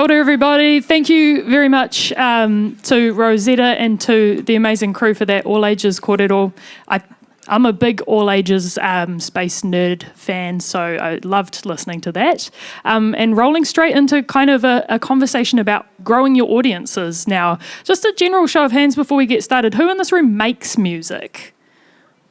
Kia ora, everybody. Thank you very much to Rosetta and to the amazing crew for that all ages kōrero. I'm a big all ages space nerd fan, so I loved listening to that. And rolling straight into kind of a conversation about growing your audiences now. Just a general show of hands before we get started. Who in this room makes music?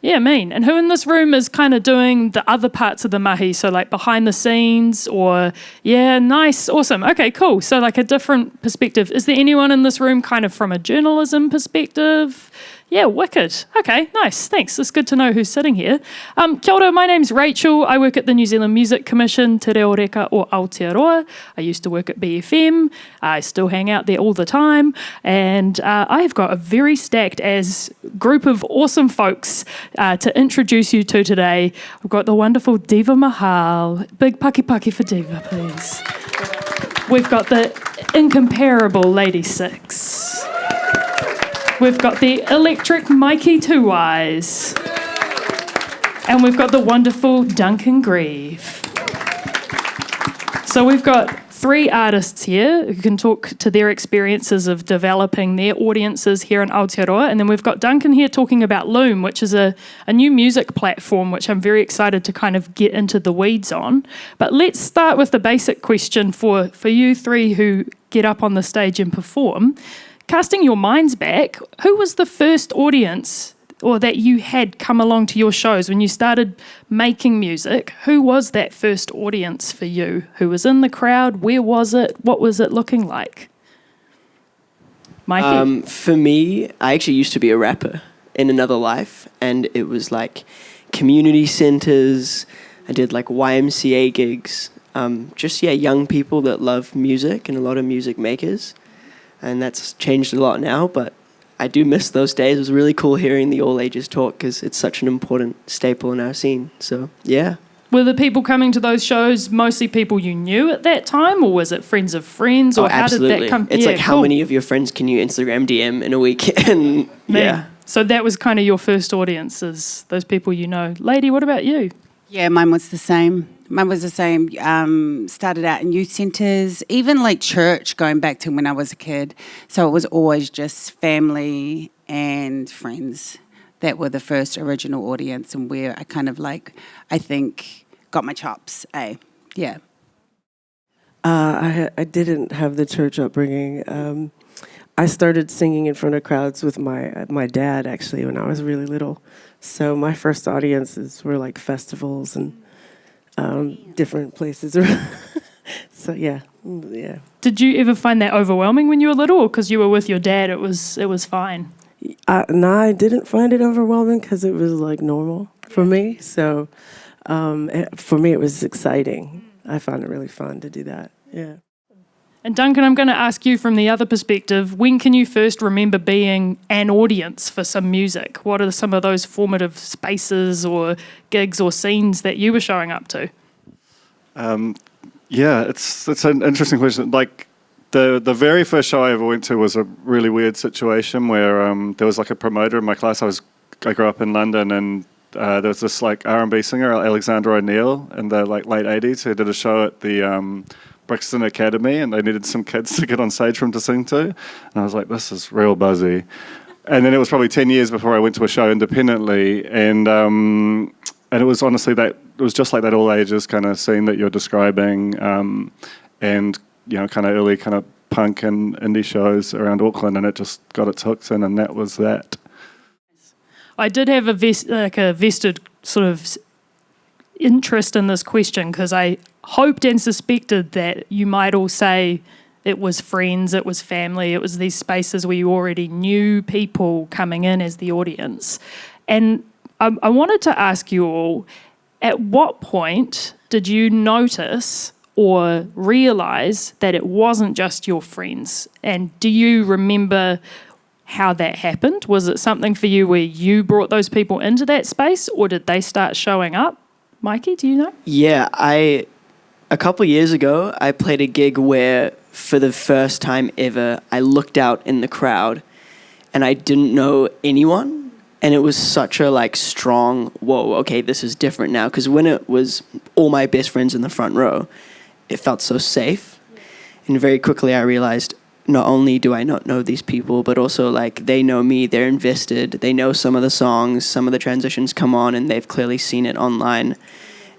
Yeah, mean. And who in this room is kind of doing the other parts of the mahi, so like behind the scenes or, yeah, nice, awesome. Okay, cool. So like a different perspective. Is there anyone in this room kind of from a journalism perspective? Yeah, wicked. Okay, nice. Thanks. It's good to know who's sitting here. Kia ora, my name's Rachel. I work at the New Zealand Music Commission, Te Reo Reka or Aotearoa. I used to work at BFM. I still hang out there all the time. And I've got a very stacked as group of awesome folks to introduce you to today. We've got the wonderful Deva Mahal. Big paki paki for Deva, please. We've got the incomparable Lady Six. We've got the electric Mikeyy Two Eyes. And we've got the wonderful Duncan Greive. So we've got three artists here who can talk to their experiences of developing their audiences here in Aotearoa. And then we've got Duncan here talking about Lume, which is a new music platform, which I'm very excited to kind of get into the weeds on. But let's start with the basic question for you three who get up on the stage and perform. Casting your minds back, who was the first audience or that you had come along to your shows when you started making music? Who was that first audience for you? Who was in the crowd? Where was it? What was it looking like? Mikeyy? For me, I actually used to be a rapper in another life, and it was like community centers. I did like YMCA gigs. Young people that love music and a lot of music makers. And that's changed a lot now, but I do miss those days. It was really cool hearing the all ages talk because it's such an important staple in our scene. So, yeah. Were the people coming to those shows mostly people you knew at that time, or was it friends of friends? Or how did that come? It's like how many of your friends can you Instagram DM in a week? And yeah. So that was kind of your first audiences, those people you know. Lady, what about you? Yeah, mine was the same. Started out in youth centres, even like church, going back to when I was a kid. So it was always just family and friends that were the first original audience, and where I kind of I think, got my chops, Yeah. I didn't have the church upbringing. I started singing in front of crowds with my dad, actually, when I was really little. So my first audiences were like festivals and different places. So yeah. Did you ever find that overwhelming when you were little, or because you were with your dad, it was fine? No, I didn't find it overwhelming because it was like normal for me. So for me, it was exciting. I found it really fun to do that. Yeah. And Duncan, I'm going to ask you from the other perspective, when can you first remember being an audience for some music? What are some of those formative spaces or gigs or scenes that you were showing up to? It's an interesting question. Like the very first show I ever went to was a really weird situation where there was like a promoter in my class. I grew up in London, and there was this like R&B singer, Alexander O'Neill, in the like late 80s, who did a show at the Brixton Academy, and they needed some kids to get on stage for him to sing to. And I was like, this is real buzzy. And then it was probably 10 years before I went to a show independently, and it was honestly it was just like that all ages kind of scene that you're describing, and kind of early kind of punk and indie shows around Auckland, and it just got its hooks in, and that was that. I did have a vested sort of interest in this question because I hoped and suspected that you might all say it was friends, it was family, it was these spaces where you already knew people coming in as the audience. And I wanted to ask you all, at what point did you notice or realise that it wasn't just your friends? And do you remember how that happened? Was it something for you where you brought those people into that space, or did they start showing up? Mikeyy, do you know? Yeah, a couple years ago, I played a gig where, for the first time ever, I looked out in the crowd and I didn't know anyone. And it was such a strong, whoa, okay, this is different now. Because when it was all my best friends in the front row, it felt so safe. And very quickly I realized not only do I not know these people, but also like they know me, they're invested, they know some of the songs, some of the transitions come on, and they've clearly seen it online.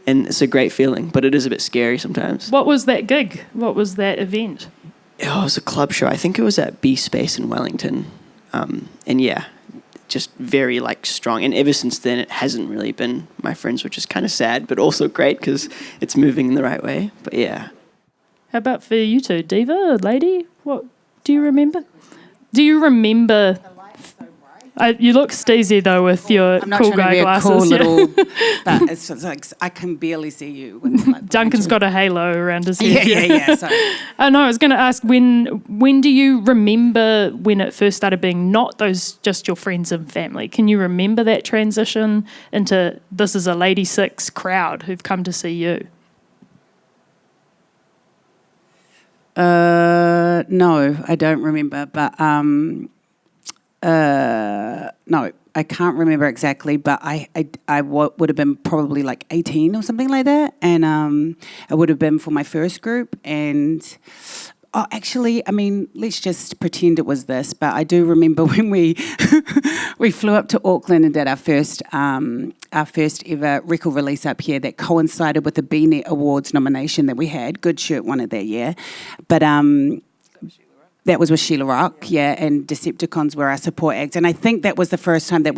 And it's a great feeling, but it is a bit scary sometimes. What was that gig? What was that event? Oh, it was a club show. I think it was at B Space in Wellington. And yeah, just very like strong. And ever since then, it hasn't really been my friends, which is kind of sad, but also great because it's moving in the right way. But yeah. How about for you two? Deva, lady? What do you remember? Do you remember? You look steezy though with your I'm not cool trying guy to be glasses. a cool yeah. little, but it's just like I can barely see you. With, like, Duncan's got a halo around his head. yeah. So No, I was going to ask when do you remember when it first started being not those just your friends and family? Can you remember that transition into this is a Lady Six crowd who've come to see you? no, I don't remember, but no, I can't remember exactly, but I would have been probably like 18 or something like that, and it would have been for my first group, and actually, I mean, let's just pretend it was this, but I do remember when we we flew up to Auckland and did our first ever record release up here that coincided with the BNet Awards nomination that we had. Good Shirt won it that year, but that was with Sheila Rock, and Decepticons were our support act. And I think that was the first time that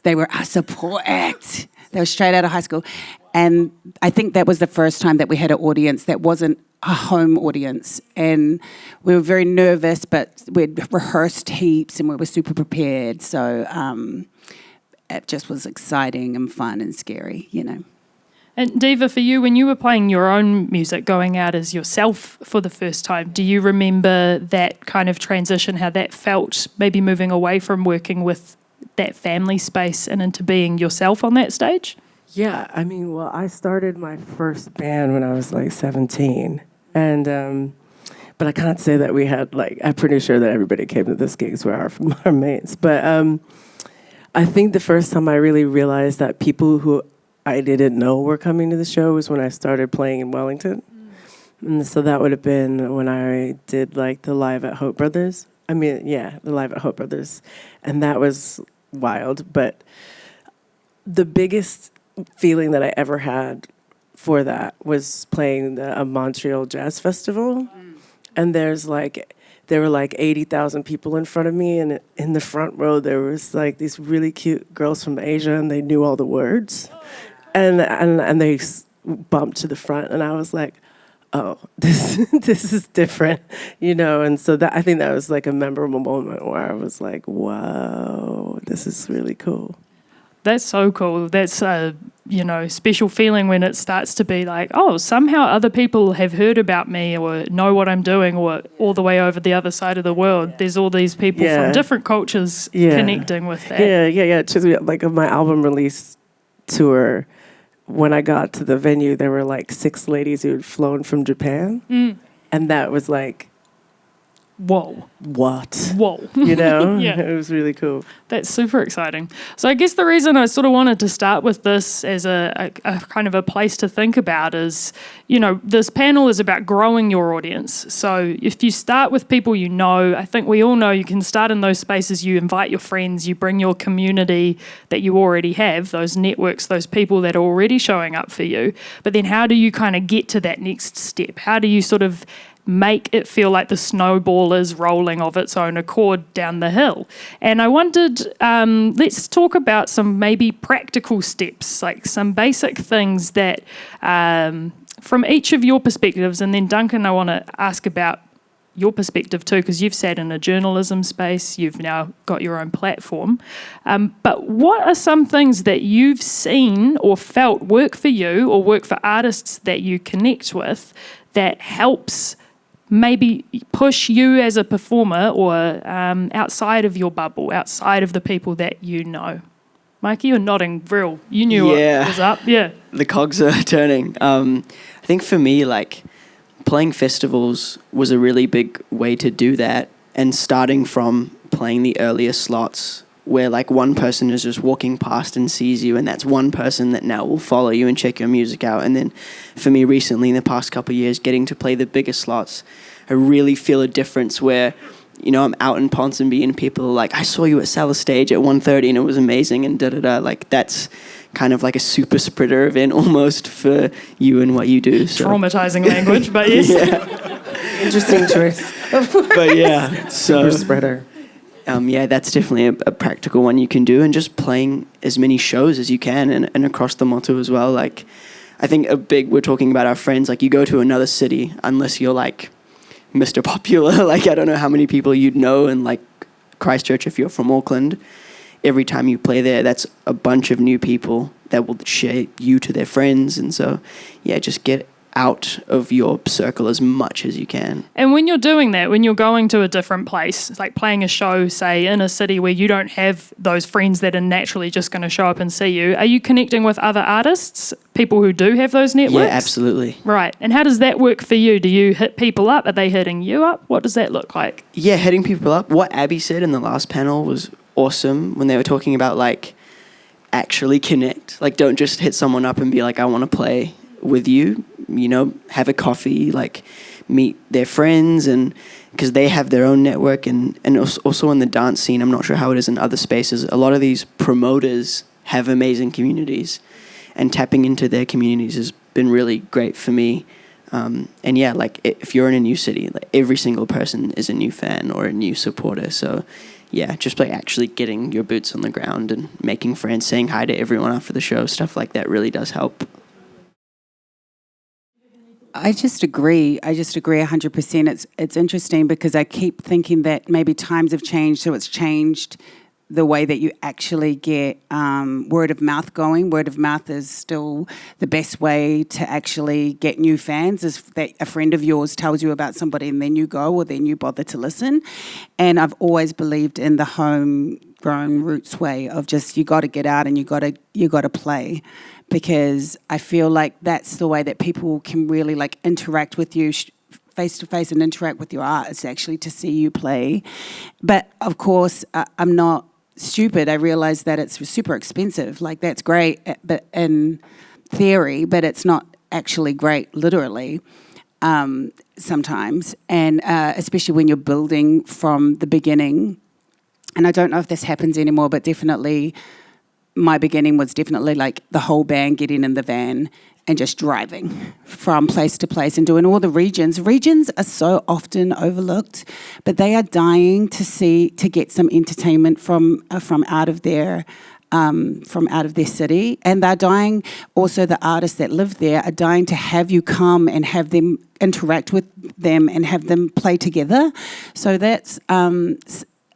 they were our support act. They were straight out of high school. And I think that was the first time that we had an audience that wasn't a home audience. And we were very nervous, but we'd rehearsed heaps and we were super prepared. So it just was exciting and fun and scary, you know. And Deva, for you, when you were playing your own music, going out as yourself for the first time, do you remember that kind of transition, how that felt, maybe moving away from working with that family space and into being yourself on that stage? Yeah, I mean, well, I started my first band when I was like 17. And, but I can't say that we had, like, I'm pretty sure that everybody came to this gigs were our mates. But I think the first time I really realized that people who I didn't know were coming to the show was when I started playing in Wellington. And so that would have been when I did like the Live at Hope Brothers. The Live at Hope Brothers. And that was wild. But the biggest feeling that I ever had for that was playing a Montreal Jazz Festival. And there were like 80,000 people in front of me, and in the front row there was like these really cute girls from Asia, and they knew all the words. And they bumped to the front, and I was like, oh, this is different, you know. And so I think that was like a memorable moment where I was like, whoa, this is really cool. That's so cool. That's a special feeling when it starts to be like, oh, somehow other people have heard about me or know what I'm doing, or all the way over the other side of the world. There's all these people from different cultures connecting with that. Yeah. Just like on my album release tour, when I got to the venue, there were like 6 ladies who had flown from Japan. And that was like, whoa. What? Whoa. You know? Yeah. It was really cool. That's super exciting. So I guess the reason I sort of wanted to start with this as a kind of a place to think about is, this panel is about growing your audience. So if you start with people you know, I think we all know you can start in those spaces. You invite your friends, you bring your community that you already have, those networks, those people that are already showing up for you. But then how do you kind of get to that next step? How do you sort of make it feel like the snowball is rolling of its own accord down the hill? And I wondered, let's talk about some maybe practical steps, like some basic things that, from each of your perspectives, and then Duncan, I want to ask about your perspective too, because you've sat in a journalism space, you've now got your own platform. But what are some things that you've seen or felt work for you or work for artists that you connect with that helps maybe push you as a performer or outside of your bubble, outside of the people that you know? Mikeyy, you're nodding real. You knew what was up. Yeah. The cogs are turning. I think for me, like, playing festivals was a really big way to do that, and starting from playing the earlier slots where like one person is just walking past and sees you, and that's one person that now will follow you and check your music out. And then for me recently, in the past couple of years, getting to play the bigger slots, I really feel a difference where, you know, I'm out in Ponsonby and people are like, I saw you at Salah Stage at 1:30 and it was amazing and da-da-da. Like, that's kind of like a super spreader event almost for you and what you do. So. Traumatizing language, but yes. Interesting choice. But yeah, so... Super spreader. Yeah, that's definitely a practical one you can do, and just playing as many shows as you can, and across the motu as well. Like, I think we're talking about our friends, like you go to another city, unless you're like Mr. Popular, like I don't know how many people you'd know, and like Christchurch, if you're from Auckland, every time you play there, that's a bunch of new people that will share you to their friends. And so, yeah, just get out of your circle as much as you can. And when you're doing that, when you're going to a different place, like playing a show, say, in a city where you don't have those friends that are naturally just going to show up and see you, are you connecting with other artists, people who do have those networks? Yeah, absolutely. Right. And how does that work for you? Do you hit people up? Are they hitting you up? What does that look like? Yeah, hitting people up. What Abby said in the last panel was awesome when they were talking about, like, actually connect. Like, don't just hit someone up and be like, I want to play with you, you know, have a coffee, like meet their friends, and because they have their own network. And also in the dance scene, I'm not sure how it is in other spaces, a lot of these promoters have amazing communities, and tapping into their communities has been really great for me. And yeah, like if you're in a new city, like every single person is a new fan or a new supporter. So yeah, just like actually getting your boots on the ground and making friends, saying hi to everyone after the show, stuff like that really does help. I just agree 100%. It's interesting because I keep thinking that maybe times have changed, so it's changed the way that you actually get word of mouth going. Word of mouth is still the best way to actually get new fans, is that a friend of yours tells you about somebody and then you go, or then you bother to listen. And I've always believed in the homegrown roots way of just, you got to get out and you got to play. Because I feel like that's the way that people can really like interact with you face to face and interact with your art, is actually to see you play. But of course, I'm not stupid. I realize that it's super expensive. Like, that's great, but in theory, but it's not actually great literally sometimes. And especially when you're building from the beginning. And I don't know if this happens anymore, but definitely my beginning was definitely like the whole band getting in the van and just driving from place to place and doing all the regions. Regions are so often overlooked, but they are dying to get some entertainment from out of their city, and they're dying. Also, the artists that live there are dying to have you come and have them interact with them and have them play together. So that's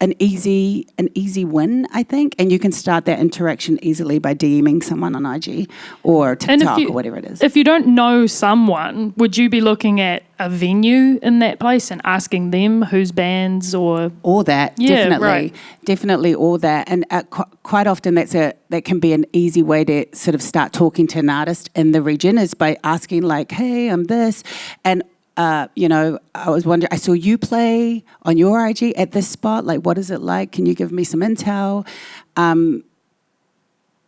an easy win, I think, and you can start that interaction easily by DMing someone on IG or TikTok or whatever it is. If you don't know someone, would you be looking at a venue in that place and asking them whose bands or all that? Yeah, definitely, right. Definitely all that, and quite often that can be an easy way to sort of start talking to an artist in the region, is by asking like, "Hey, I'm this," and you know, I was wondering, I saw you play on your IG at this spot. Like, what is it like? Can you give me some intel?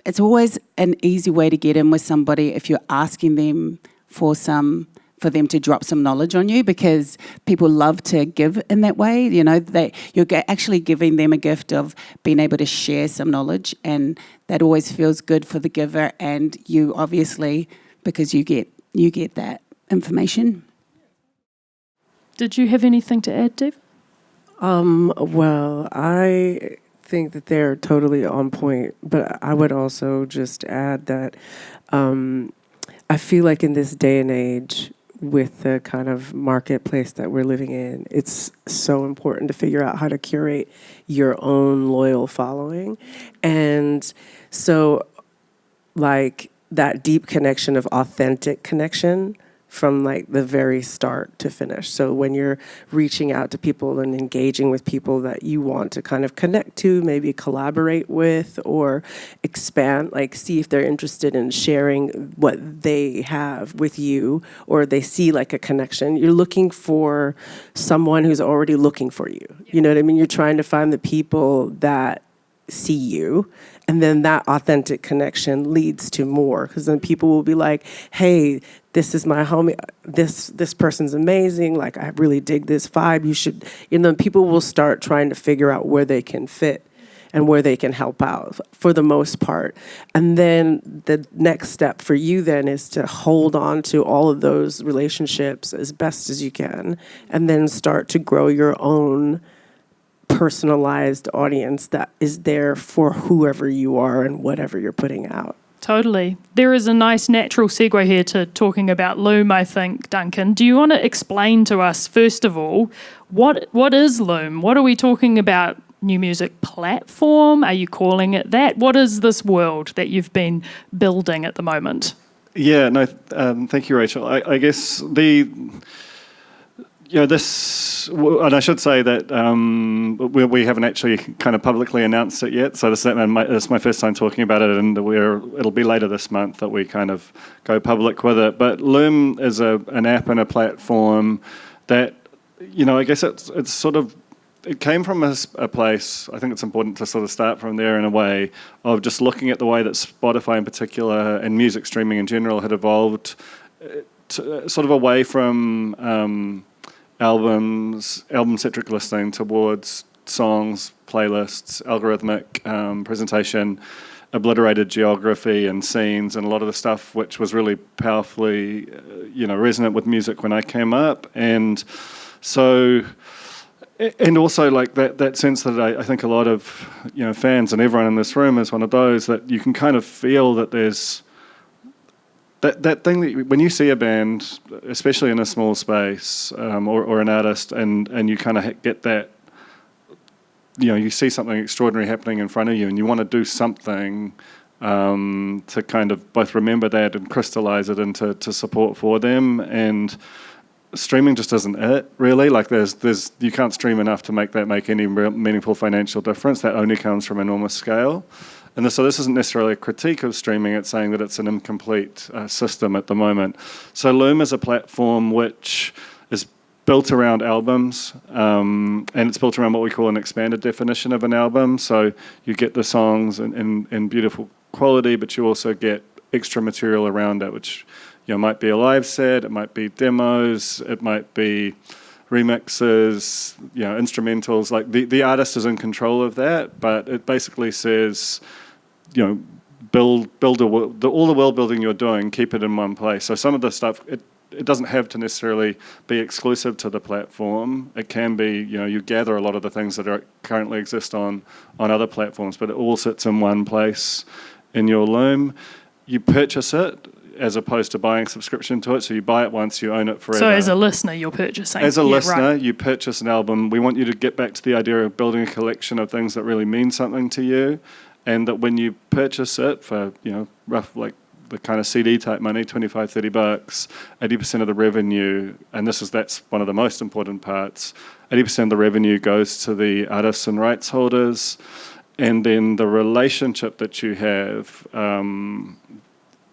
It's always an easy way to get in with somebody if you're asking them for them to drop some knowledge on you, because people love to give in that way. You know, you're actually giving them a gift of being able to share some knowledge, and that always feels good for the giver, and you obviously, because you get that information. Did you have anything to add, Deva? Well, I think that they're totally on point, but I would also just add that I feel like in this day and age, with the kind of marketplace that we're living in, it's so important to figure out how to curate your own loyal following. And so, like, that deep connection of authentic connection from like the very start to finish. So when you're reaching out to people and engaging with people that you want to kind of connect to, maybe collaborate with or expand, like see if they're interested in sharing what they have with you, or they see like a connection. You're looking for someone who's already looking for you. You know what I mean? You're trying to find the people that see you, and then that authentic connection leads to more, because then people will be like, hey, this is my homie, this person's amazing, like I really dig this vibe, you should, people will start trying to figure out where they can fit and where they can help out for the most part. And then the next step for you then is to hold on to all of those relationships as best as you can, and then start to grow your own personalized audience that is there for whoever you are and whatever you're putting out. Totally. There is a nice natural segue here to talking about Lume, I think, Duncan. Do you want to explain to us, first of all, what is Lume? What are we talking about? New music platform? Are you calling it that? What is this world that you've been building at the moment? Yeah, no, thank you, Rachel. I guess this, and I should say that we haven't actually kind of publicly announced it yet. So this is my first time talking about it, and it'll be later this month that we kind of go public with it. But Lume is an app and a platform that, I guess it's sort of, it came from a place, I think it's important to sort of start from there in a way, of just looking at the way that Spotify in particular and music streaming in general had evolved sort of away from album-centric listening towards songs, playlists, algorithmic presentation, obliterated geography and scenes, and a lot of the stuff which was really powerfully, resonant with music when I came up. And so... And also, like that sense that I think a lot of fans and everyone in this room is one of those that you can kind of feel that there's that thing that when you see a band, especially in a small space, or an artist, and you kind of get that, you see something extraordinary happening in front of you, and you want to do something to kind of both remember that and crystallize it into support for them. And streaming just isn't it, really. Like there's you can't stream enough to make any real meaningful financial difference. That only comes from enormous scale. And so this isn't necessarily a critique of streaming. It's saying that it's an incomplete system at the moment. So Lume is a platform which is built around albums, and it's built around what we call an expanded definition of an album. So you get the songs in beautiful quality, but you also get extra material around it, which might be a live set, it might be demos, it might be remixes, instrumentals. Like the artist is in control of that, but it basically says, build all the world building you're doing, keep it in one place. So some of the stuff, it doesn't have to necessarily be exclusive to the platform. It can be, you gather a lot of the things that currently exist on other platforms, but it all sits in one place in your Lume. You purchase it, as opposed to buying subscription to it. So you buy it once, you own it forever. So as a listener, you're purchasing. As a listener, right. You purchase an album. We want you to get back to the idea of building a collection of things that really mean something to you, and that when you purchase it for, rough, like the kind of CD type money, $25, $30, 80% of the revenue, and that's one of the most important parts, 80% of the revenue goes to the artists and rights holders, and then the relationship that you have,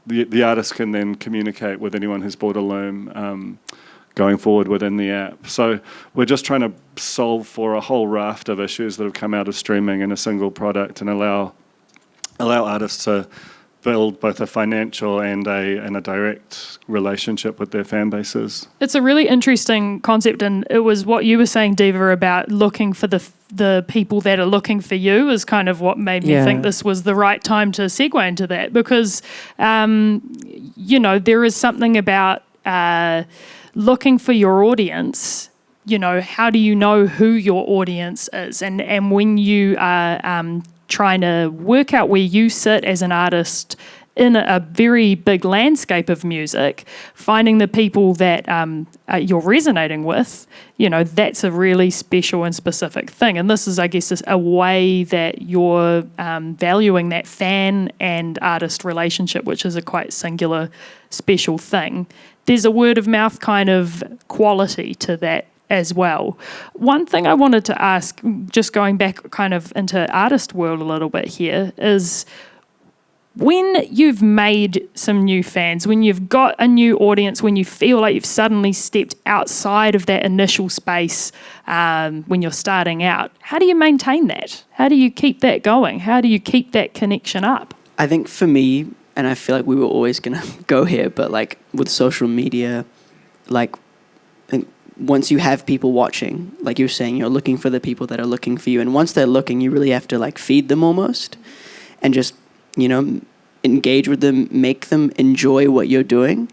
the artist can then communicate with anyone who's bought a Lume going forward within the app. So we're just trying to solve for a whole raft of issues that have come out of streaming in a single product, and allow artists to build both a financial and a direct relationship with their fan bases. It's a really interesting concept, and it was what you were saying, Deva, about looking for the people that are looking for you is kind of what made me think this was the right time to segue into that, because there is something about looking for your audience. How do you know who your audience is, and when you are trying to work out where you sit as an artist in a very big landscape of music, finding the people that you're resonating with, that's a really special and specific thing. And this is, I guess, a way that you're valuing that fan and artist relationship, which is a quite singular, special thing. There's a word of mouth kind of quality to that as well. One thing I wanted to ask, just going back kind of into artist world a little bit here, is When you've made some new fans, when you've got a new audience, when you feel like you've suddenly stepped outside of that initial space when you're starting out, how do you maintain that? How do you keep that going? How do you keep that connection up? I think for me, and I feel like we were always going to go here, but like with social media, like I think once you have people watching, like you're saying, you're looking for the people that are looking for you. And once they're looking, you really have to like feed them almost and just, you know, engage with them, make them enjoy what you're doing.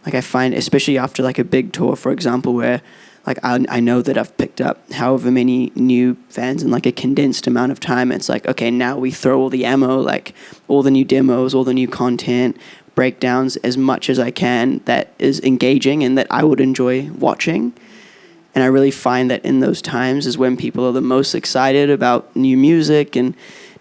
Like I find, especially after like a big tour, for example, where like I know that I've picked up however many new fans in like a condensed amount of time. It's like, okay, now we throw all the ammo, like all the new demos, all the new content, breakdowns, as much as I can that is engaging and that I would enjoy watching. And I really find that in those times is when people are the most excited about new music and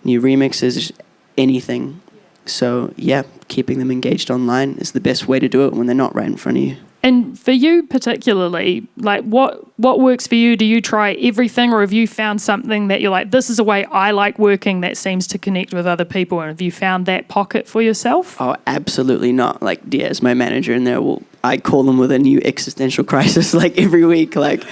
new remixes, anything. So yeah, keeping them engaged online is the best way to do it when they're not right in front of you. And for you particularly, like what works for you? Do you try everything, or have you found something that you're like, this is a way I like working that seems to connect with other people? And have you found that pocket for yourself? Oh, absolutely not. Like Diaz, my manager in there, I call them with a new existential crisis like every week. Like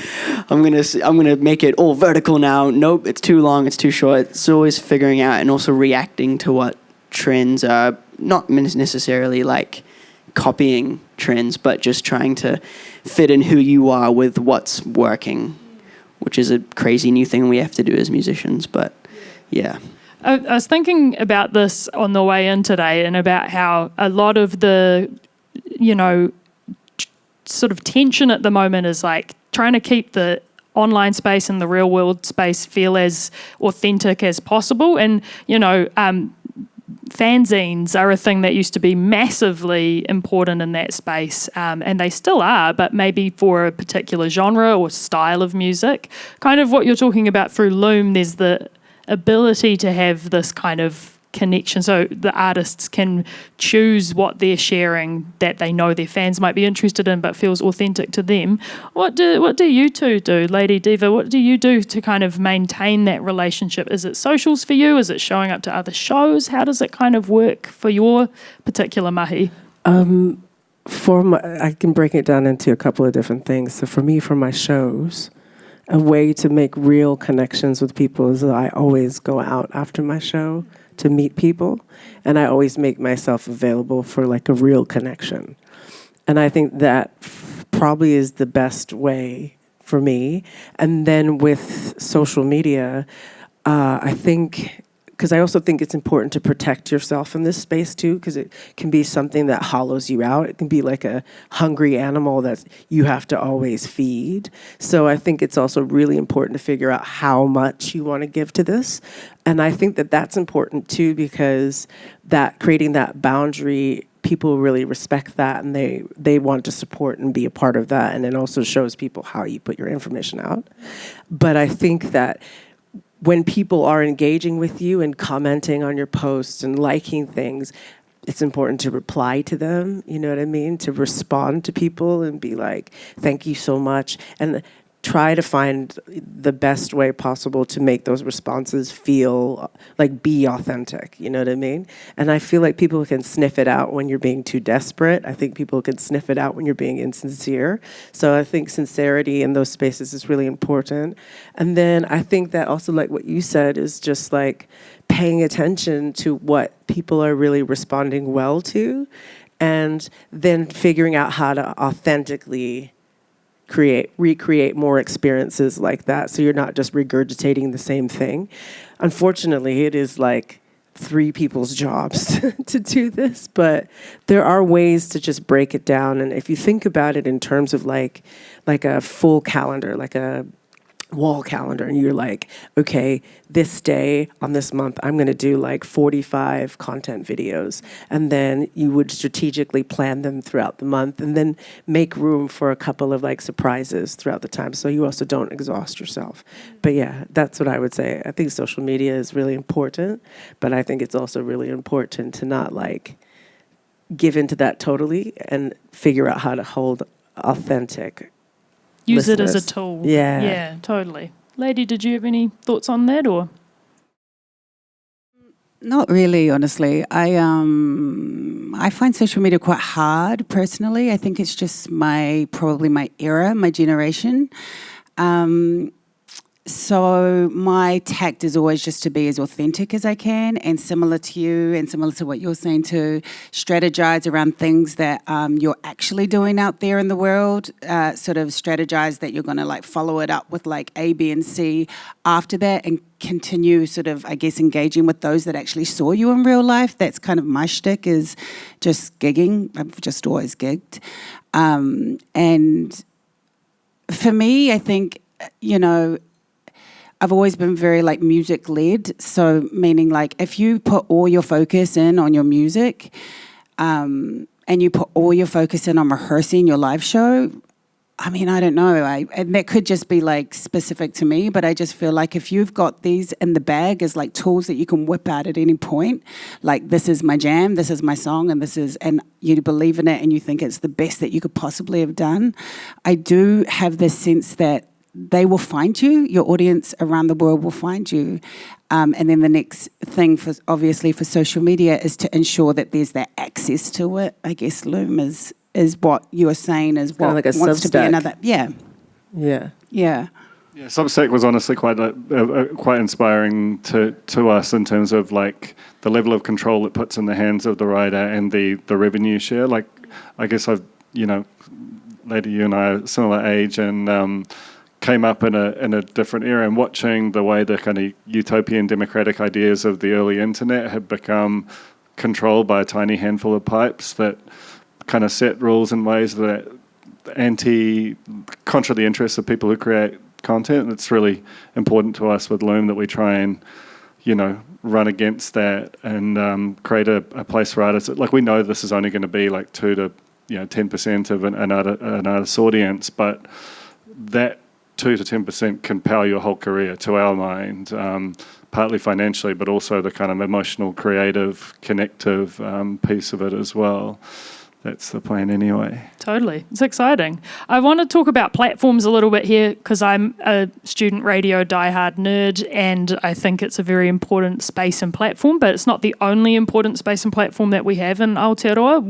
I'm gonna make it all vertical now. Nope, it's too long, it's too short. It's always figuring out and also reacting to what trends are, not necessarily like copying trends, but just trying to fit in who you are with what's working, which is a crazy new thing we have to do as musicians. But yeah. I was thinking about this on the way in today, and about how a lot of the, you know, sort of tension at the moment is like trying to keep the online space and the real world space feel as authentic as possible. And, you know, fanzines are a thing that used to be massively important in that space, and they still are, but maybe for a particular genre or style of music. Kind of what you're talking about through Lume, there's the ability to have this kind of connection, so the artists can choose what they're sharing that they know their fans might be interested in but feels authentic to them. What do you two do, Lady Deva? What do you do to kind of maintain that relationship? Is it socials for you? Is it showing up to other shows? How does it kind of work for your particular mahi? I can break it down into a couple of different things. So for me, for my shows, a way to make real connections with people is that I always go out after my show to meet people, and I always make myself available for like a real connection. And I think that probably is the best way for me. And then with social media, I think, because I also think it's important to protect yourself in this space too, because it can be something that hollows you out. It can be like a hungry animal that you have to always feed. So I think it's also really important to figure out how much you want to give to this. And I think that that's important too, because that creating that boundary, people really respect that, and they want to support and be a part of that. And it also shows people how you put your information out. But I think that when people are engaging with you and commenting on your posts and liking things, it's important to reply to them, you know what I mean? To respond to people and be like, thank you so much. And try to find the best way possible to make those responses feel like be authentic, you know what I mean? And I feel like people can sniff it out when you're being too desperate. I think people can sniff it out when you're being insincere. So I think sincerity in those spaces is really important. And then I think that also, like what you said, is just like paying attention to what people are really responding well to, and then figuring out how to authentically recreate more experiences like that, so you're not just regurgitating the same thing. Unfortunately, it is like 3 people's jobs to do this, but there are ways to just break it down. And if you think about it in terms of like a full calendar, like a wall calendar, and you're like, okay, this day on this month, I'm going to do like 45 content videos. And then you would strategically plan them throughout the month and then make room for a couple of like surprises throughout the time, so you also don't exhaust yourself. But yeah, that's what I would say. I think social media is really important, but I think it's also really important to not like give into that totally and figure out how to hold authentic. Use listeners. it as a tool. Yeah. Yeah, totally. Lady, did you have any thoughts on that, or? Not really, honestly. I find social media quite hard personally. I think it's just probably my era, my generation. So my tact is always just to be as authentic as I can, and similar to you and similar to what you're saying, to strategize around things that you're actually doing out there in the world, sort of strategize that you're going to like follow it up with like A, B, and C after that, and continue sort of, I guess, engaging with those that actually saw you in real life. That's kind of my shtick, is just gigging. I've just always gigged. And for me, I think, I've always been very like music led. So meaning like if you put all your focus in on your music, and you put all your focus in on rehearsing your live show, I mean, I don't know. And that could just be like specific to me, but I just feel like if you've got these in the bag as like tools that you can whip out at any point, like this is my jam, this is my song, and you believe in it and you think it's the best that you could possibly have done, I do have this sense that they will find you, your audience around the world will find you. And then the next thing, for social media, is to ensure that there's that access to it. I guess Lume is what you are saying is what like a wants to be Substack. another. Yeah. Yeah. Yeah. Yeah, Substack was honestly quite inspiring to us in terms of like the level of control it puts in the hands of the writer and the revenue share. Like, I guess Lady, you and I are similar age and came up in a different era, and watching the way the kind of utopian democratic ideas of the early internet had become controlled by a tiny handful of pipes that kind of set rules in ways that contra the interests of people who create content. And it's really important to us with Lume that we try and run against that and create a place for artists. Like, we know this is only going to be like 2 to 10% of an artist's audience, but that 2 to 10% can power your whole career, to our mind, partly financially, but also the kind of emotional, creative, connective piece of it as well. That's the plan anyway. Totally. It's exciting. I want to talk about platforms a little bit here because I'm a student radio diehard nerd, and I think it's a very important space and platform, but it's not the only important space and platform that we have in Aotearoa.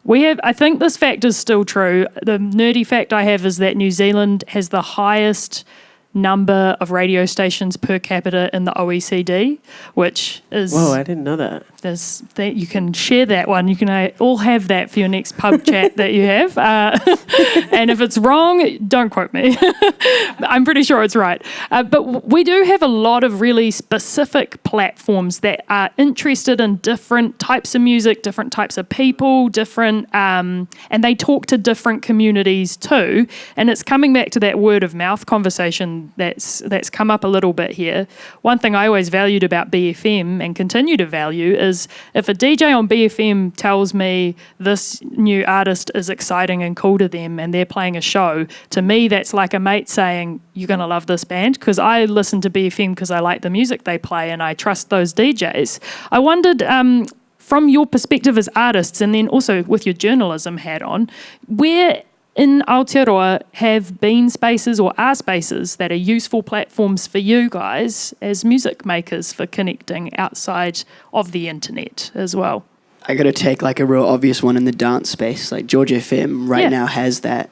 We have, I think this fact is still true. The nerdy fact I have is that New Zealand has the highest number of radio stations per capita in the OECD, which is... Whoa, I didn't know that. That you can share that one. You can all have that for your next pub chat that you have. And if it's wrong, don't quote me. I'm pretty sure it's right. But we do have a lot of really specific platforms that are interested in different types of music, different types of people, and they talk to different communities too. And it's coming back to that word of mouth conversation that's come up a little bit here. One thing I always valued about BFM and continue to value is if a DJ on BFM tells me this new artist is exciting and cool to them and they're playing a show, to me that's like a mate saying, you're going to love this band, because I listen to BFM because I like the music they play and I trust those DJs. I wondered, from your perspective as artists, and then also with your journalism hat on, where in Aotearoa have been spaces or are spaces that are useful platforms for you guys as music makers for connecting outside of the internet as well? I got to take like a real obvious one in the dance space. Like George FM now has that.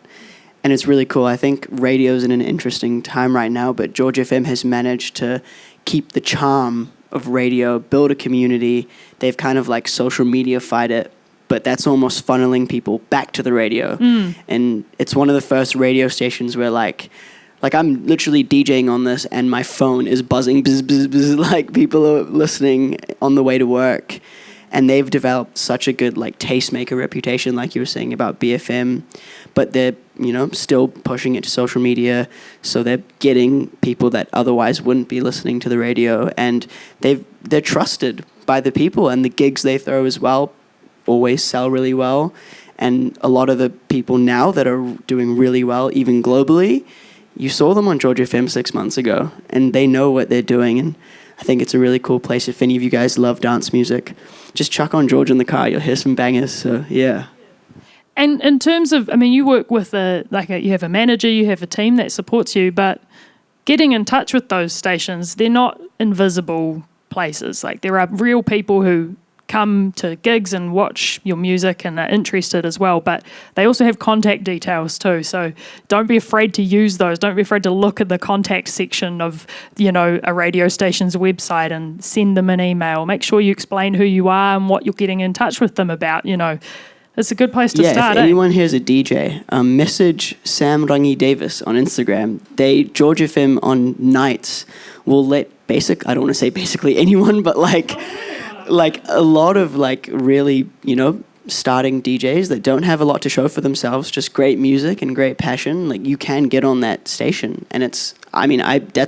And it's really cool. I think radio's in an interesting time right now, but George FM has managed to keep the charm of radio, build a community. They've kind of like social media-fied it, but that's almost funneling people back to the radio. And it's one of the first radio stations where like I'm literally DJing on this and my phone is buzzing, bzz, bzz, bzz, like people are listening on the way to work. And they've developed such a good like tastemaker reputation, like you were saying about BFM, but they're, still pushing it to social media. So they're getting people that otherwise wouldn't be listening to the radio, and they're trusted by the people, and the gigs they throw as well always sell really well. And a lot of the people now that are doing really well, even globally, you saw them on George FM 6 months ago, and they know what they're doing. And I think it's a really cool place. If any of you guys love dance music, just chuck on George in the car. You'll hear some bangers. So, yeah. And in terms of, you work with you have a manager, you have a team that supports you, but getting in touch with those stations, they're not invisible places. Like there are real people who come to gigs and watch your music and are interested as well, but they also have contact details too. So don't be afraid to use those. Don't be afraid to look at the contact section of, a radio station's website and send them an email. Make sure you explain who you are and what you're getting in touch with them about, It's a good place to start. If anyone here's a DJ, message Sam Rangi Davis on Instagram. George FM on nights will let I don't want to say basically anyone, but like a lot of really, starting DJs that don't have a lot to show for themselves, just great music and great passion, you can get on that station. And that's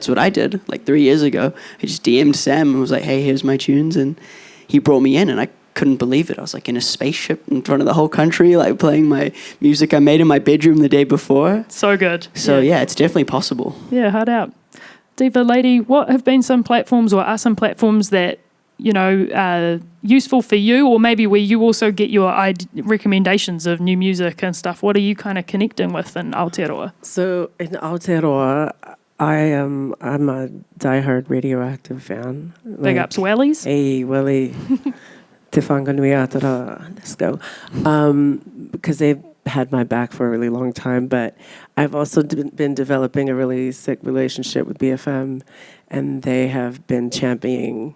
what I did 3 years ago. I just DM'd Sam and was like, hey, here's my tunes. And he brought me in and I couldn't believe it. I was in a spaceship in front of the whole country, playing my music I made in my bedroom the day before. So good. So yeah, it's definitely possible. Yeah, hard out. Deva lady, what have been some platforms or are some platforms that useful for you, or maybe where you also get your recommendations of new music and stuff? What are you kind of connecting with in Aotearoa? So in Aotearoa, I'm a diehard Radioactive fan. Big ups, Wellies. Hey, Welly. Te whanganui atara. Let's go. Because they've had my back for a really long time, but I've also been developing a really sick relationship with BFM, and they have been championing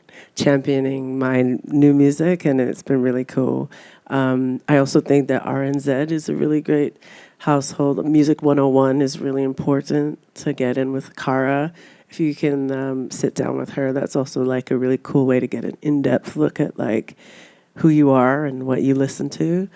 my new music, and it's been really cool. I also think that RNZ is a really great household. Music 101 is really important to get in with Kara. If you can sit down with her, that's also a really cool way to get an in-depth look at who you are and what you listen to.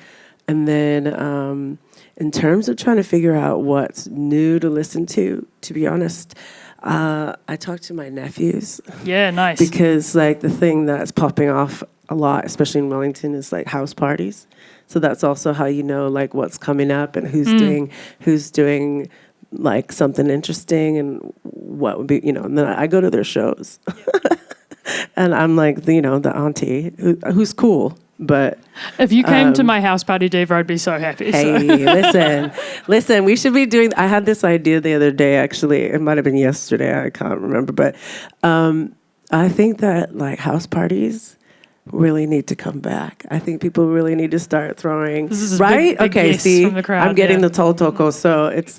And then in terms of trying to figure out what's new to listen to be honest, I talk to my nephews. Yeah, nice. Because the thing that's popping off a lot, especially in Wellington, is house parties. So that's also how you know what's coming up and who's doing something interesting and what would be, and then I go to their shows. And I'm the auntie who's cool. But if you came to my house party, Dave, I'd be so happy. Hey, listen, we should be doing, I had this idea the other day, actually. It might have been yesterday, I can't remember. But I think that house parties really need to come back. I think people really need to start throwing, this is right? Big Okay, yes see, from the crowd, I'm getting the toltoko. So it's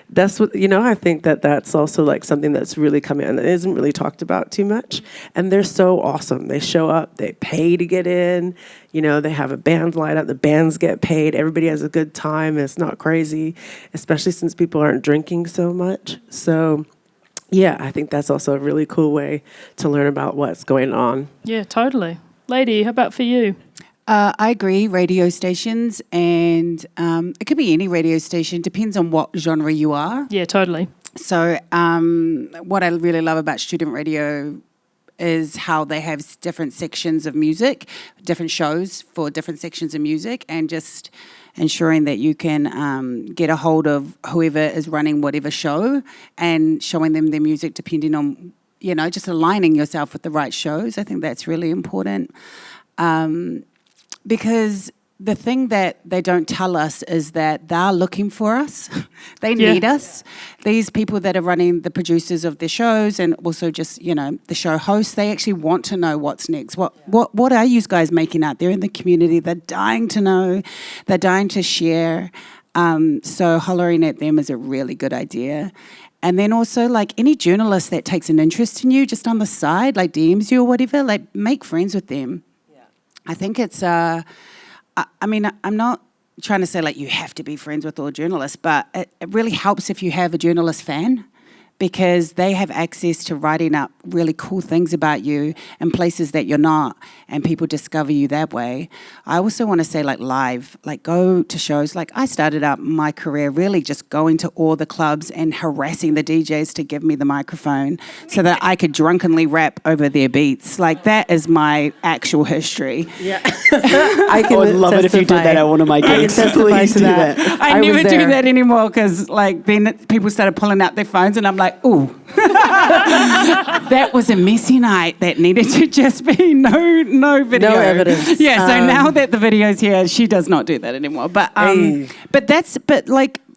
that's what, I think that's also something that's really coming and it isn't really talked about too much. And they're so awesome. They show up, they pay to get in, they have a band line up, the bands get paid, everybody has a good time, and it's not crazy, especially since people aren't drinking so much. So yeah, I think that's also a really cool way to learn about what's going on. Yeah, totally. Lady, how about for you? I agree, radio stations, and it could be any radio station, depends on what genre you are. Yeah, totally. So what I really love about student radio is how they have different sections of music, different shows for different sections of music, and just ensuring that you can get a hold of whoever is running whatever show and showing them their music depending on, just aligning yourself with the right shows. I think that's really important. Because the thing that they don't tell us is that they're looking for us. They need us. These people that are running, the producers of the shows and also just, the show hosts, they actually want to know what's next. What are you guys making out there in the community? They're dying to know. They're dying to share. So hollering at them is a really good idea. And then also, any journalist that takes an interest in you just on the side, DMs you or whatever, make friends with them. I think it's, I'm not trying to say you have to be friends with all journalists, but it really helps if you have a journalist fan, because they have access to writing up really cool things about you in places that you're not, and people discover you that way. I also want to say live, go to shows. I started out my career really just going to all the clubs and harassing the DJs to give me the microphone so that I could drunkenly rap over their beats. That is my actual history. Yeah. I would love it if you did that at one of my gigs. Please do that. I never do that anymore because then people started pulling out their phones and I'm like, ooh. That was a messy night that needed to just be no video. No evidence. Yeah, so now that the video's here, she does not do that anymore. But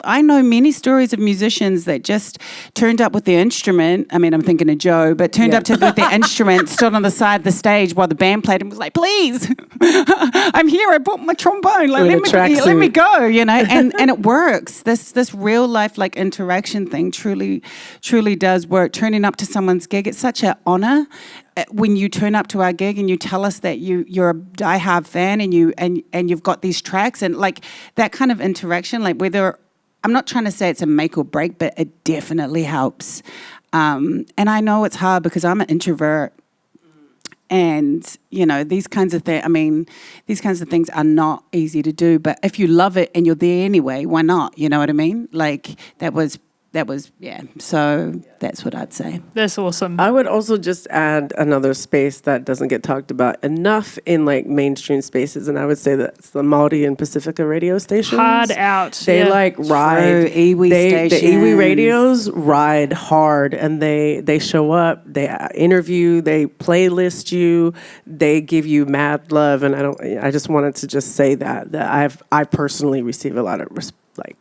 I know many stories of musicians that just turned up with their instrument. I mean, I'm thinking of Joe, but turned up with their instrument, stood on the side of the stage while the band played and was like, please, I'm here, I brought my trombone, like, let me go, you know, and it works. This real life, like, interaction thing truly does work. Turning up to someone's gig, it's such an honor when you turn up to our gig and you tell us that you're a diehard fan and you've got these tracks, and like that kind of interaction, like whether, I'm not trying to say it's a make or break, but it definitely helps. And I know it's hard because I'm an introvert. And, you know, these kinds of things are not easy to do. But if you love it and you're there anyway, why not? You know what I mean? Like, that was, yeah. So that's what I'd say. That's awesome. I would also just add another space that doesn't get talked about enough in like mainstream spaces, and I would say that's the Maori and Pacifica radio stations. Hard out. They like ride. Iwi stations. The Iwi radios ride hard, and they show up. They interview. They playlist you. They give you mad love, and I just wanted to just say that I personally receive a lot of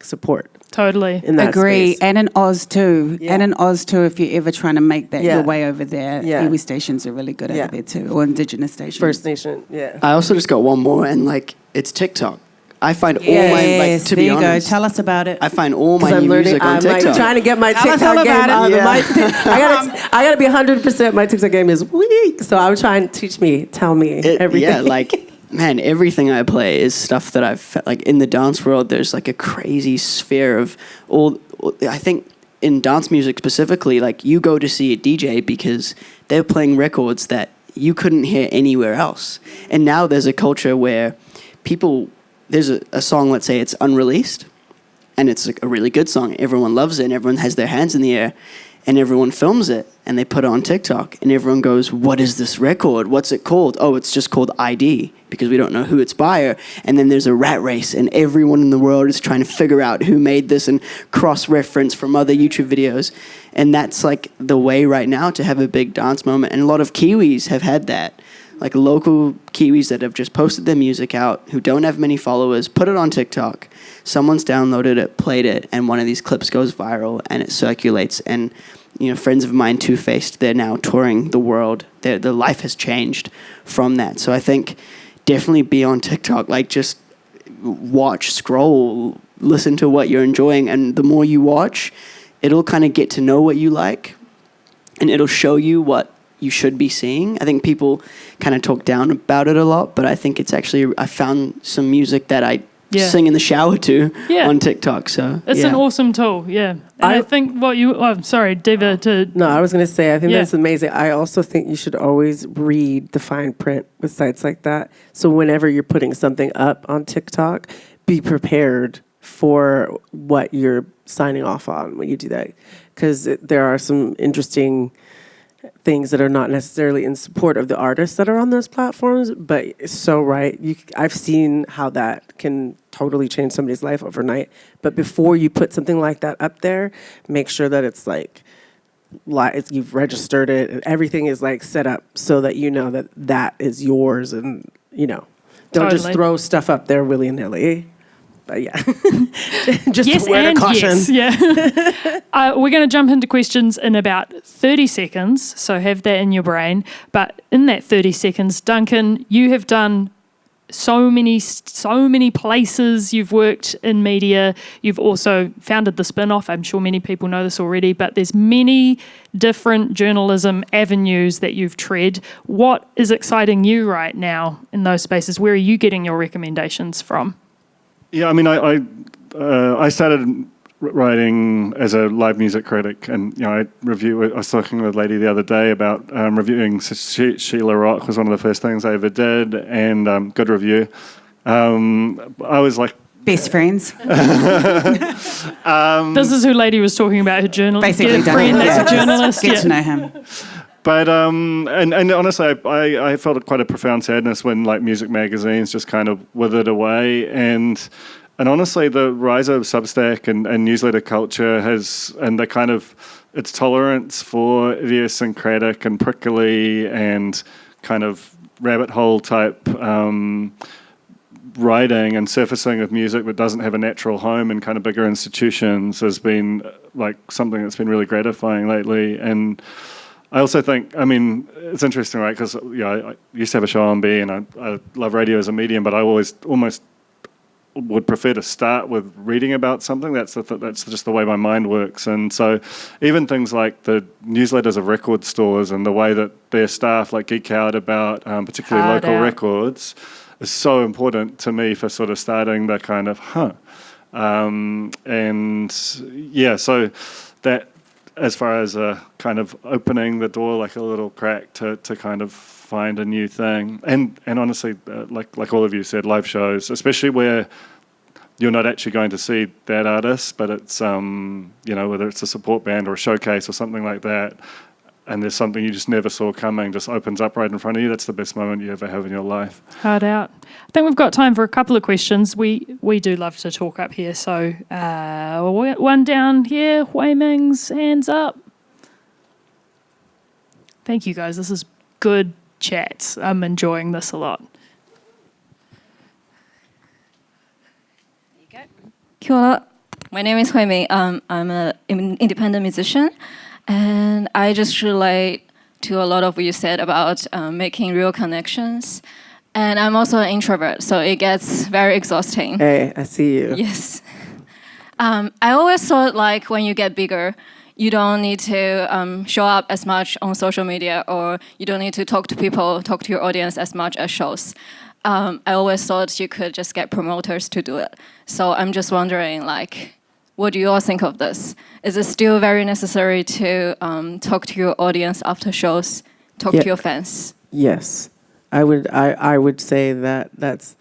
support. Totally. In that Agree. space. And in Oz too. Yeah. And in Oz too, if you're ever trying to make that Yeah. your way over there, Yeah. Iwi stations are really good Yeah. over there too, or Indigenous stations. First Nation, yeah. I also just got one more, and like it's TikTok. I find all my Yes, to there be you honest. go. Tell us about it. I find all my I'm new learning. music on I'm TikTok. like trying to get my Tell us all TikTok game about on. it. I gotta be 100%. My TikTok game is weak, so I'm trying to tell me everything. Yeah, like man, everything I play is stuff that I've like in the dance world. There's like a crazy sphere of all. I think in dance music specifically, like you go to see a DJ because they're playing records that you couldn't hear anywhere else. And now there's a culture where there's a song, let's say it's unreleased, and it's like a really good song. Everyone loves it, and everyone has their hands in the air, and everyone films it, and they put it on TikTok, and everyone goes, what is this record? What's it called? Oh, it's just called ID, because we don't know who it's by. And then there's a rat race, and everyone in the world is trying to figure out who made this and cross-reference from other YouTube videos. And that's like the way right now to have a big dance moment. And a lot of Kiwis have had that. Like local Kiwis that have just posted their music out, who don't have many followers, put it on TikTok. Someone's downloaded it, played it, and one of these clips goes viral, and it circulates. And you know, friends of mine, Two-Faced, they're now touring the world. Their life has changed from that. So I think definitely be on TikTok. Like just watch, scroll, listen to what you're enjoying, and the more you watch, it'll kind of get to know what you like, and it'll show you what you should be seeing. I think people kind of talk down about it a lot, but I think it's actually, I found some music that I sing in the shower to on TikTok. So it's an awesome tool, And I think Deva No, I was going to say, I think that's amazing. I also think you should always read the fine print with sites like that. So whenever you're putting something up on TikTok, be prepared for what you're signing off on when you do that. Because there are some interesting things that are not necessarily in support of the artists that are on those platforms, but it's so right. I've seen how that can totally change somebody's life overnight. But before you put something like that up there, make sure that it's like you've registered it and everything is like set up so that you know that is yours, and you know, don't just throw stuff up there willy-nilly. But yeah, just a word of caution. We're going to jump into questions in about 30 seconds, so have that in your brain. But in that 30 seconds, Duncan, you have done so many places. You've worked in media. You've also founded the Spin-Off. I'm sure many people know this already, but there's many different journalism avenues that you've tread. What is exciting you right now in those spaces? Where are you getting your recommendations from? Yeah, I mean, I started writing as a live music critic, and you know, I was talking with a lady the other day about reviewing Sheila Rock was one of the first things I ever did, and good review. I was like, best friends. This is who lady was talking about, her journalist. Basically, friend that's a journalist. Get to know him. But and honestly, I felt quite a profound sadness when like music magazines just kind of withered away, and honestly, the rise of Substack and newsletter culture and the kind of its tolerance for idiosyncratic and prickly and kind of rabbit hole type writing and surfacing of music that doesn't have a natural home in kind of bigger institutions has been like something that's been really gratifying lately. And I also think, I mean, it's interesting, right? Because I used to have a show on B, and I love radio as a medium, but I always almost would prefer to start with reading about something. That's just the way my mind works. And so even things like the newsletters of record stores and the way that their staff like geek out about particularly local records is so important to me for sort of starting the kind of so that as far as kind of opening the door like a little crack to kind of find a new thing. And honestly, like all of you said, live shows, especially where you're not actually going to see that artist, but it's whether it's a support band or a showcase or something like that, and there's something you just never saw coming, just opens up right in front of you. That's the best moment you ever have in your life. Hard out. I think we've got time for a couple of questions. We do love to talk up here. So one down here, Hui Ming's hands up. Thank you guys. This is good chat. I'm enjoying this a lot. There you go. Kia ora. My name is Hui Ming. I'm an independent musician. And I just relate to a lot of what you said about making real connections. And I'm also an introvert, so it gets very exhausting. Hey, I see you. Yes. I always thought like when you get bigger, you don't need to show up as much on social media, or you don't need to talk to your audience as much as shows. I always thought you could just get promoters to do it. So I'm just wondering, like, what do you all think of this? Is it still very necessary to talk to your audience after shows, talk to your fans? Yes, I would say that that's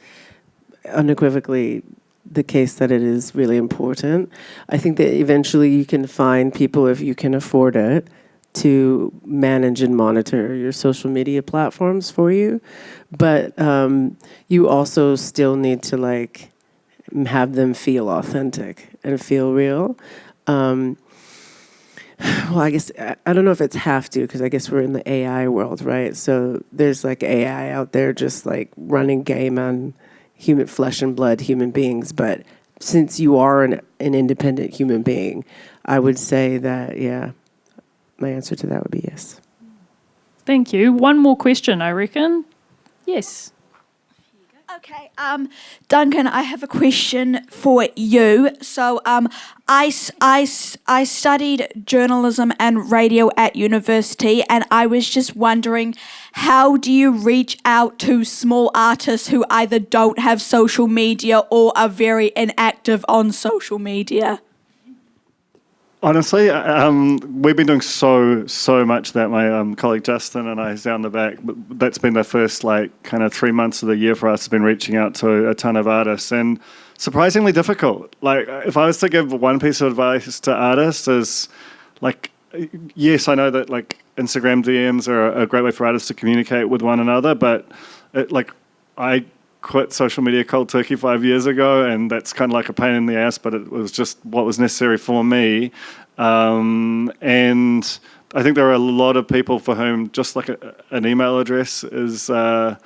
unequivocally the case, that it is really important. I think that eventually you can find people, if you can afford it, to manage and monitor your social media platforms for you. But you also still need to like have them feel authentic and feel real. Well, I guess, I don't know if it's have to, because I guess we're in the AI world, right? So there's like AI out there just like running game on human flesh and blood human beings. But since you are an independent human being, I would say that, yeah, my answer to that would be yes. Thank you. One more question, I reckon. Yes. Okay, Duncan, I have a question for you. So I studied journalism and radio at university, and I was just wondering, how do you reach out to small artists who either don't have social media or are very inactive on social media? Honestly, we've been doing so much that my colleague Justin and I is down the back. But that's been the first kind of 3 months of the year for us. Has been reaching out to a ton of artists, and surprisingly difficult. Like, if I was to give one piece of advice to artists, is like, yes, I know that like Instagram DMs are a great way for artists to communicate with one another, but I quit social media cold turkey 5 years ago, and that's kind of like a pain in the ass, but it was just what was necessary for me. And I think there are a lot of people for whom just like an email address is, that's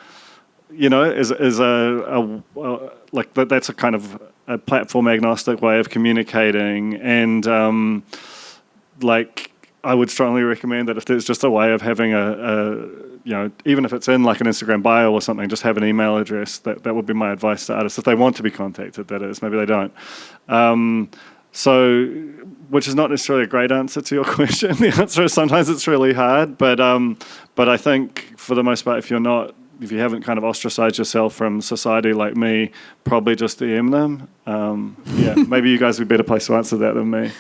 a kind of a platform agnostic way of communicating. And I would strongly recommend that if there's just a way of having even if it's in like an Instagram bio or something, just have an email address. That would be my advice to artists, if they want to be contacted, that is. Maybe they don't. Which is not necessarily a great answer to your question. The answer is sometimes it's really hard, but I think for the most part, if you haven't kind of ostracized yourself from society like me, probably just DM them. Maybe you guys would be a better place to answer that than me.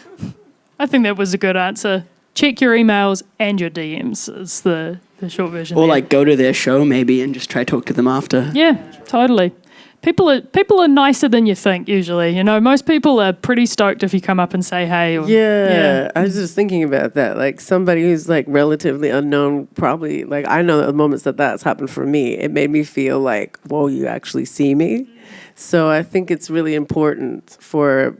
I think that was a good answer. Check your emails and your DMs is the short version. Or go to their show maybe and just try to talk to them after. Yeah, totally. People are nicer than you think usually. You know, most people are pretty stoked if you come up and say hey. Yeah, I was just thinking about that. Like somebody who's like relatively unknown, probably like I know the moments that's happened for me. It made me feel like, whoa, you actually see me. So I think it's really important for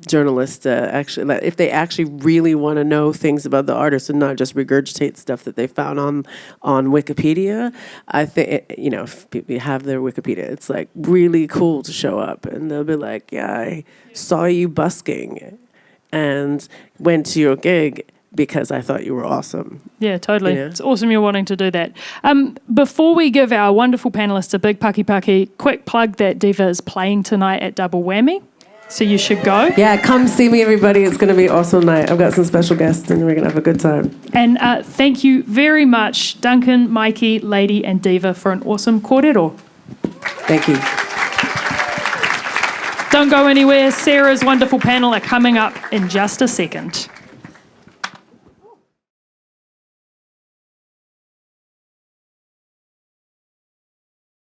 journalists actually, like, if they actually really want to know things about the artist and not just regurgitate stuff that they found on Wikipedia, I think, if people have their Wikipedia, it's like really cool to show up and they'll be like, yeah, I saw you busking and went to your gig because I thought you were awesome. Yeah, totally. You know? It's awesome you're wanting to do that. Before we give our wonderful panellists a big paki, quick plug that Deva is playing tonight at Double Whammy. So you should go. Yeah, come see me, everybody. It's going to be an awesome night. I've got some special guests, and we're going to have a good time. And thank you very much, Duncan, Mikeyy, Lady, and Deva, for an awesome kōrero. Thank you. Don't go anywhere. Sarah's wonderful panel are coming up in just a second.